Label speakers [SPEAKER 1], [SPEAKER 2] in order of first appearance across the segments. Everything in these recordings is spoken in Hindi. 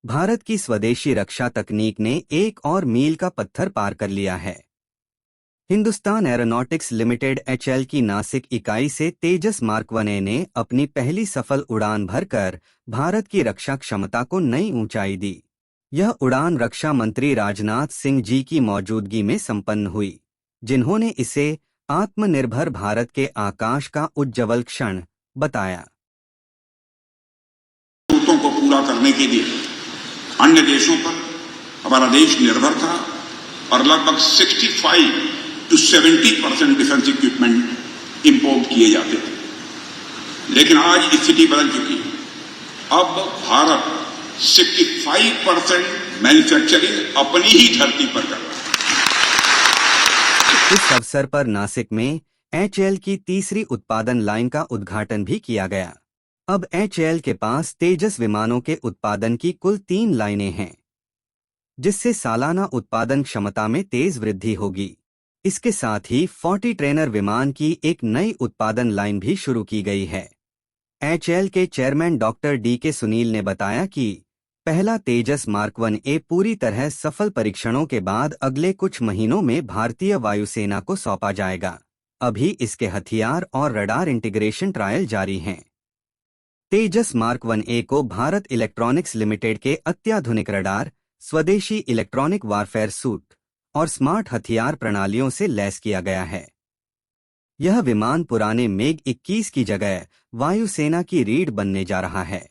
[SPEAKER 1] भारत की स्वदेशी रक्षा तकनीक ने एक और मील का पत्थर पार कर लिया है। हिंदुस्तान एरोनॉटिक्स लिमिटेड एचएएल की नासिक इकाई से तेजस मार्क 1A ने अपनी पहली सफल उड़ान भरकर भारत की रक्षा क्षमता को नई ऊंचाई दी। यह उड़ान रक्षा मंत्री राजनाथ सिंह जी की मौजूदगी में संपन्न हुई, जिन्होंने इसे आत्मनिर्भर भारत के आकाश का उज्ज्वल क्षण बताया।
[SPEAKER 2] जरूरतों को पूरा करने के लिए अन्य देशों पर हमारा देश निर्भर था और लगभग 65 to 70% डिफेंस इक्विपमेंट इंपोर्ट किए जाते थे। लेकिन आज स्थिति बदल चुकी है। अब भारत 65% मैन्युफैक्चरिंग अपनी ही धरती पर कर रहा है।
[SPEAKER 1] इस अवसर पर नासिक में एचएएल की तीसरी उत्पादन लाइन का उद्घाटन भी किया गया। अब एचएएल के पास तेजस विमानों के उत्पादन की कुल 3 लाइनें हैं, जिससे सालाना उत्पादन क्षमता में तेज वृद्धि होगी। इसके साथ ही 40 ट्रेनर विमान की एक नई उत्पादन लाइन भी शुरू की गई है। एचएएल के चेयरमैन डॉक्टर डी.के. सुनील ने बताया कि पहला तेजस मार्क 1A पूरी तरह सफल परीक्षणों के बाद अगले कुछ महीनों में भारतीय वायुसेना को सौंपा जाएगा। अभी इसके हथियार और रडार इंटीग्रेशन ट्रायल जारी हैं। तेजस मार्क 1A को भारत इलेक्ट्रॉनिक्स लिमिटेड के अत्याधुनिक रडार, स्वदेशी इलेक्ट्रॉनिक वारफेयर सूट और स्मार्ट हथियार प्रणालियों से लैस किया गया है। यह विमान पुराने मेग 21 की जगह वायुसेना की रीढ़ बनने जा रहा है।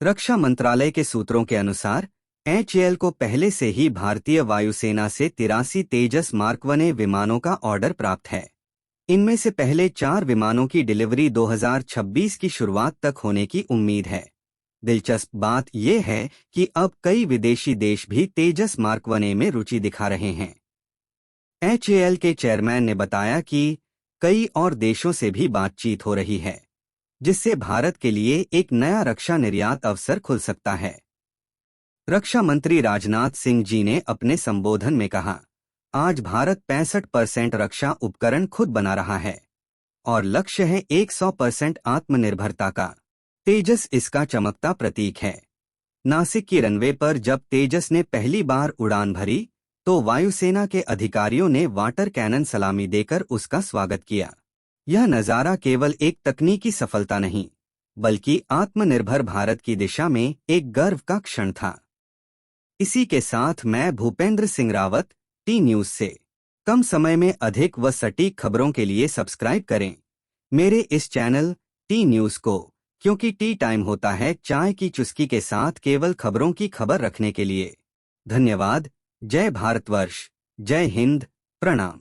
[SPEAKER 1] रक्षा मंत्रालय के सूत्रों के अनुसार एचएएल को पहले से ही भारतीय वायुसेना से 83 तेजस मार्क 1A विमानों का ऑर्डर प्राप्त है। इनमें से पहले 4 विमानों की डिलीवरी 2026 की शुरुआत तक होने की उम्मीद है। दिलचस्प बात यह है कि अब कई विदेशी देश भी तेजस मार्क 1A में रुचि दिखा रहे हैं। एचएएल के चेयरमैन ने बताया कि कई और देशों से भी बातचीत हो रही है, जिससे भारत के लिए एक नया रक्षा निर्यात अवसर खुल सकता है। रक्षा मंत्री राजनाथ सिंह जी ने अपने संबोधन में कहा, आज भारत 65% रक्षा उपकरण खुद बना रहा है और लक्ष्य है 100% आत्मनिर्भरता का। तेजस इसका चमकता प्रतीक है। नासिक की रनवे पर जब तेजस ने पहली बार उड़ान भरी तो वायुसेना के अधिकारियों ने वाटर कैनन सलामी देकर उसका स्वागत किया। यह नज़ारा केवल एक तकनीकी सफलता नहीं, बल्कि आत्मनिर्भर भारत की दिशा में एक गर्व का क्षण था। इसी के साथ मैं भूपेंद्र सिंह रावत, टी न्यूज़ से। कम समय में अधिक व सटीक खबरों के लिए सब्सक्राइब करें मेरे इस चैनल टी न्यूज़ को, क्योंकि टी टाइम होता है चाय की चुस्की के साथ केवल खबरों की खबर रखने के लिए। धन्यवाद। जय भारतवर्ष, जय हिंद, प्रणाम।